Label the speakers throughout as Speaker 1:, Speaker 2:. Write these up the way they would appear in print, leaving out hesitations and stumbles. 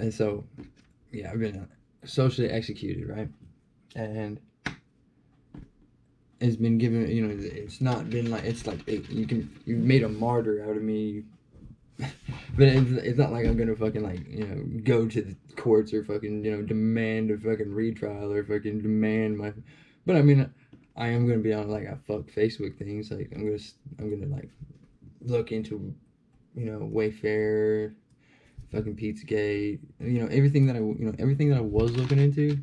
Speaker 1: And so, yeah, I've been socially executed, right? And it's been given, it's not been like, it's like, you've made a martyr out of me. But it's not like I'm gonna fucking, like, go to the courts or fucking, demand a fucking retrial or fucking demand my. But I mean, I am gonna be on like a fuck Facebook things. Like I'm gonna like look into, Wayfair, fucking Pizzagate, everything that everything that I was looking into.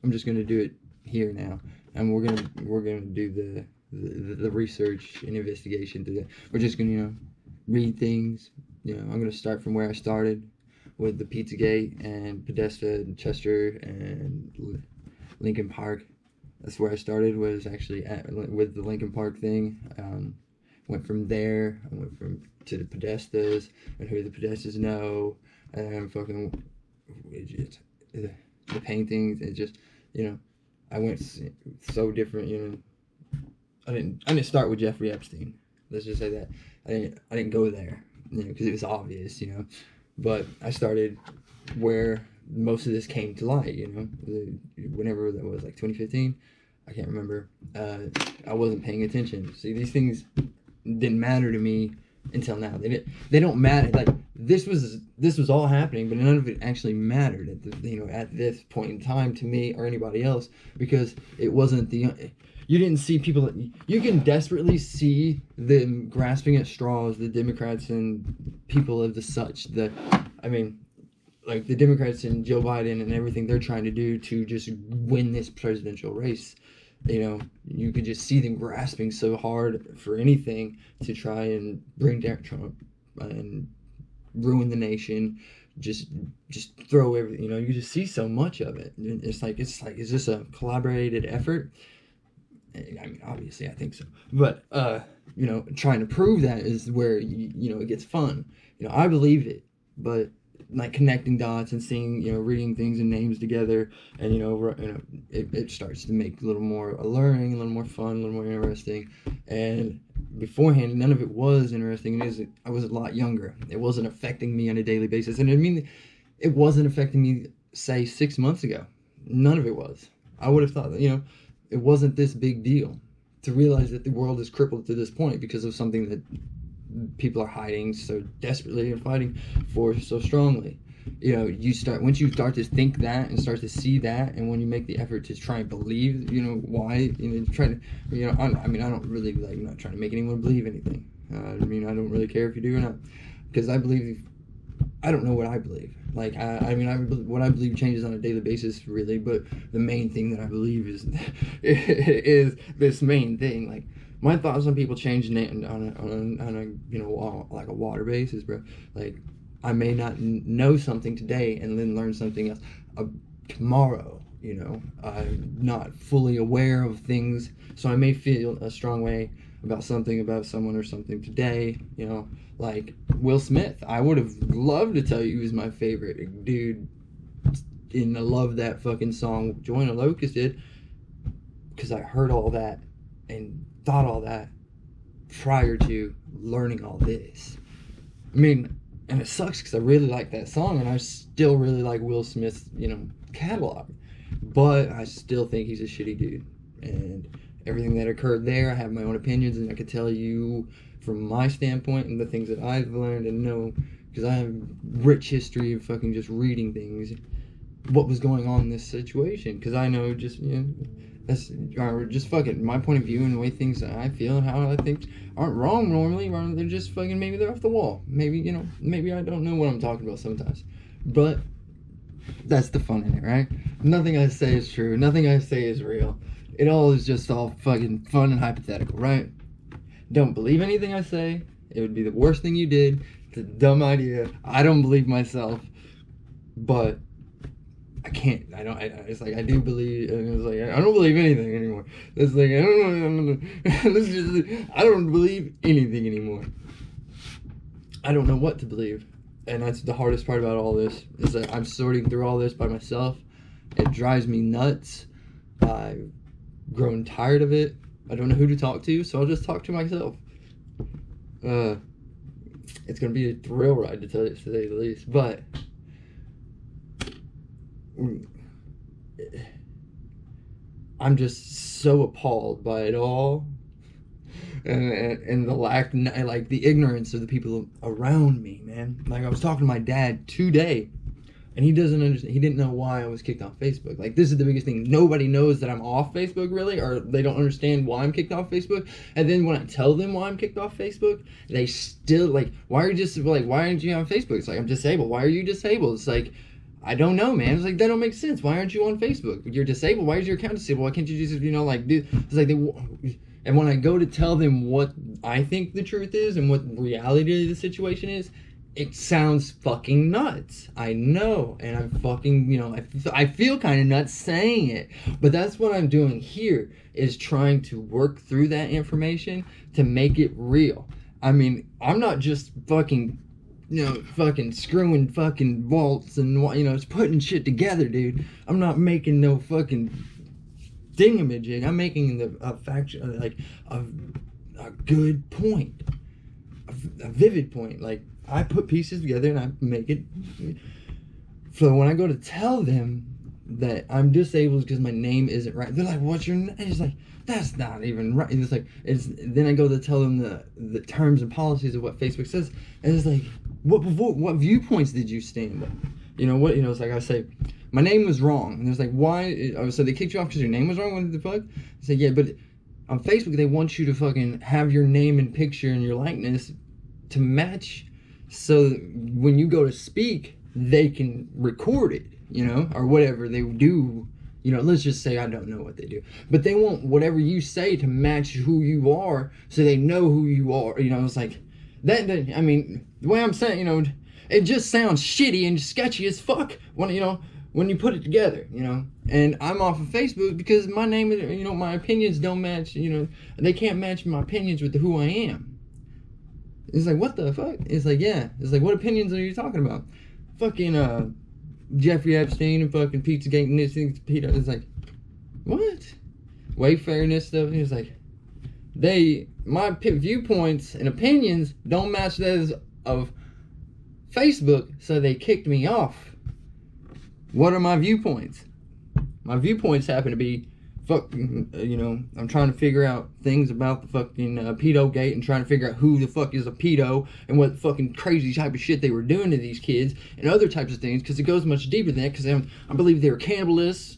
Speaker 1: I'm just gonna do it here now, and we're gonna do the research and investigation to that. We're just gonna read things. I'm gonna start from where I started with the Pizzagate and Podesta and Chester and Lincoln Park. That's where I started. Was actually with the Lincoln Park thing. Went from there. I went to the Podestas and who the Podestas know, and fucking the paintings. It just I went so different. I didn't start with Jeffrey Epstein. Let's just say that I didn't go there, because it was obvious, But I started where most of this came to light, whenever that was, like 2015. I can't remember. I wasn't paying attention. See, these things didn't matter to me until now. They don't matter. Like this was all happening, but none of it actually mattered at this point in time to me or anybody else, because it wasn't you didn't see people. You can desperately see them grasping at straws, the Democrats and people of the such. Like the Democrats and Joe Biden and everything they're trying to do to just win this presidential race. You could just see them grasping so hard for anything to try and bring down Trump and ruin the nation. Just throw everything. You just see so much of it. It's like is this a collaborated effort? I mean, obviously, I think so. But trying to prove that is where it gets fun. I believe it, but like connecting dots and seeing, reading things and names together, and it starts to make a little more alluring, a little more fun, a little more interesting. And beforehand, none of it was interesting. I was a lot younger. It wasn't affecting me on a daily basis, and I mean, it wasn't affecting me, say, 6 months ago. None of it was. I would have thought that it wasn't this big deal to realize that the world is crippled to this point because of something that people are hiding so desperately and fighting for so strongly. Once you start to think that and start to see that, and when you make the effort to try and believe, why, try to, I don't really I'm not trying to make anyone believe anything. I don't really care if you do or not, because I don't know what I believe. Like, what I believe changes on a daily basis, really. But the main thing that I believe is is this main thing. Like, my thoughts on people change on a like a water basis, bro. Like, I may not know something today and then learn something else tomorrow. I'm not fully aware of things, so I may feel a strong way about something, about someone or something today. Like Will Smith. I would have loved to tell you he was my favorite dude, and I love that fucking song Join a Locust did, because I heard all that and thought all that prior to learning all this. And it sucks because I really like that song, and I still really like Will Smith's catalog, but I still think he's a shitty dude. And everything that occurred there, I have my own opinions, and I could tell you from my standpoint and the things that I've learned and know, because I have rich history of fucking just reading things, what was going on in this situation, because I know just that's just fucking my point of view and the way things that I feel and how I think aren't wrong normally. They're just fucking, maybe they're off the wall. Maybe maybe I don't know what I'm talking about sometimes, but that's the fun in it, right? Nothing I say is true. Nothing I say is real. It all is just all fucking fun and hypothetical, right? Don't believe anything I say. It would be the worst thing you did. It's a dumb idea. I don't believe myself, but I can't. It's like I do believe. And it's like I don't believe anything anymore. It's like I don't believe anything anymore. I don't know what to believe, and that's the hardest part about all this. Is that I'm sorting through all this by myself. It drives me nuts. I've grown tired of it. I don't know who to talk to, so I'll just talk to myself. It's gonna be a thrill ride, to say the least. But I'm just so appalled by it all, and the lack, like the ignorance of the people around me, man. Like I was talking to my dad today, and he doesn't understand. He didn't know why I was kicked off Facebook. Like this is the biggest thing. Nobody knows that I'm off Facebook really, or they don't understand why I'm kicked off Facebook. And then when I tell them why I'm kicked off Facebook, they still like, why aren't you on Facebook? It's like, I'm disabled. Why are you disabled? It's like, I don't know, man. It's like, that don't make sense. Why aren't you on Facebook? You're disabled. Why is your account disabled? Why can't you just, like, do? It's like and when I go to tell them what I think the truth is and what reality of the situation is, it sounds fucking nuts. I know, and I'm fucking, I feel kind of nuts saying it. But that's what I'm doing here, is trying to work through that information to make it real. I mean, I'm not just fucking screwing fucking vaults and, just putting shit together, dude. I'm not making no fucking thingamajig. I'm making a faction, like, a good point. A vivid point. Like, I put pieces together and I make it. So when I go to tell them that I'm disabled because my name isn't right, they're like, "What's your name?" It's like, that's not even right. It's like, then I go to tell them the terms and policies of what Facebook says, and it's like, what viewpoints did you stand on? It's like I say, my name was wrong, and it's like, why? So they kicked you off because your name was wrong. What the fuck? I say, yeah, but on Facebook they want you to fucking have your name and picture and your likeness to match, so when you go to speak, they can record it, or whatever they do. Let's just say I don't know what they do, but they want whatever you say to match who you are, so they know who you are. It's like that. I mean, the way I'm saying, it just sounds shitty and sketchy as fuck when you put it together, And I'm off of Facebook because my name is, my opinions don't match. They can't match my opinions with who I am. It's like, what the fuck? It's like, yeah. It's like, what opinions are you talking about? Fucking Jeffrey Epstein and fucking Pizzagate and this thing, Peter. It's like, what? Wayfairness stuff. It's like, my viewpoints and opinions don't match those of Facebook, so they kicked me off. What are my viewpoints? My viewpoints happen to be, I'm trying to figure out things about the fucking pedo gate and trying to figure out who the fuck is a pedo and what fucking crazy type of shit they were doing to these kids and other types of things, because it goes much deeper than that, because I believe they were cannibalists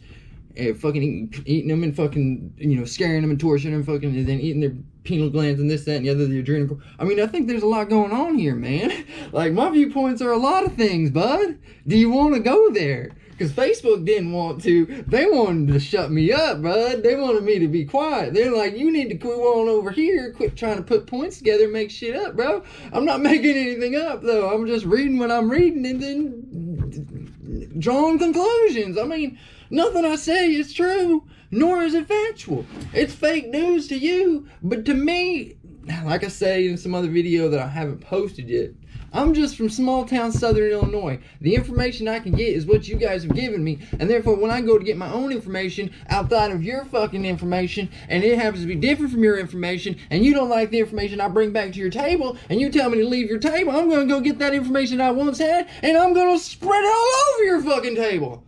Speaker 1: and fucking eating them and fucking, scaring them and torturing them fucking, and then eating their pineal glands and this, that, and the other, the adrenal. I mean, I think there's a lot going on here, man. Like, my viewpoints are a lot of things, bud. Do you want to go there? Because Facebook didn't want to. They wanted to shut me up, bud. They wanted me to be quiet. They're like, you need to quit on over here. Quit trying to put points together and make shit up, bro. I'm not making anything up, though. I'm just reading what I'm reading and then drawing conclusions. I mean, nothing I say is true, nor is it factual. It's fake news to you, but to me, like I say in some other video that I haven't posted yet, I'm just from small town southern Illinois. The information I can get is what you guys have given me, and therefore when I go to get my own information outside of your fucking information, and it happens to be different from your information, and you don't like the information I bring back to your table, and you tell me to leave your table, I'm gonna go get that information I once had, and I'm gonna spread it all over your fucking table.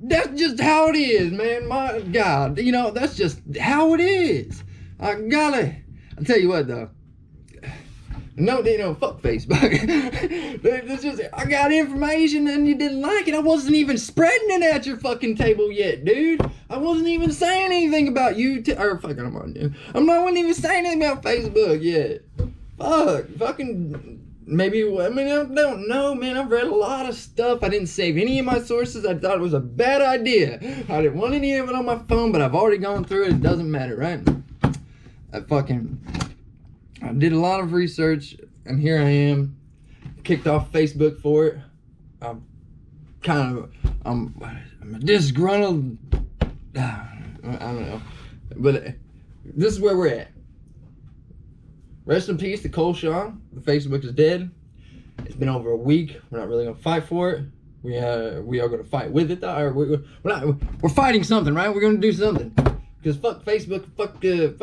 Speaker 1: That's just how it is, man. My God, that's just how it is. I'll tell you what, though. No, fuck Facebook. It's just, I got information and you didn't like it. I wasn't even spreading it at your fucking table yet, dude. I wasn't even saying anything about you, wasn't even saying anything about Facebook yet. Maybe, I don't know, man. I've read a lot of stuff. I didn't save any of my sources. I thought it was a bad idea. I didn't want any of it on my phone, but I've already gone through it. It doesn't matter, right? I did a lot of research, and here I am, kicked off Facebook for it. I'm a disgruntled, I don't know, but this is where we're at. Rest in peace to Shaun. The Facebook is dead. It's been over a week. We're not really gonna fight for it. We are gonna fight with it, though. We're fighting something, right? We're gonna do something. Because fuck Facebook, fuck it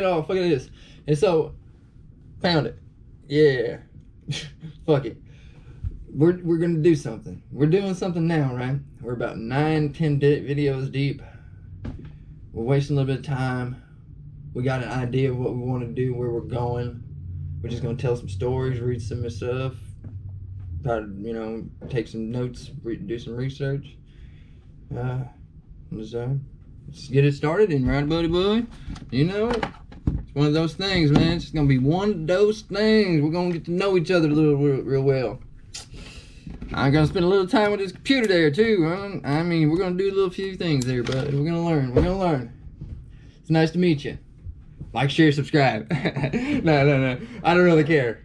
Speaker 1: all, fuck it is. And so, found it. Yeah. Fuck it. we're gonna do something. We're doing something now, right? We're about 9-10 videos deep. We're wasting a little bit of time. We got an idea of what we want to do, where we're going. We're just gonna tell some stories, read some stuff, try to take some notes, do some research. Let's get it started, and right, buddy boy. It's one of those things, man. It's gonna be one of those things. We're gonna get to know each other a little real well. I'm gonna spend a little time with this computer there too. Huh? I mean, we're gonna do a little few things there, bud. We're gonna learn. It's nice to meet you. Like, share, subscribe. No. I don't really care.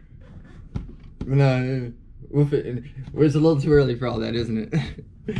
Speaker 1: No, it's a little too early for all that, isn't it?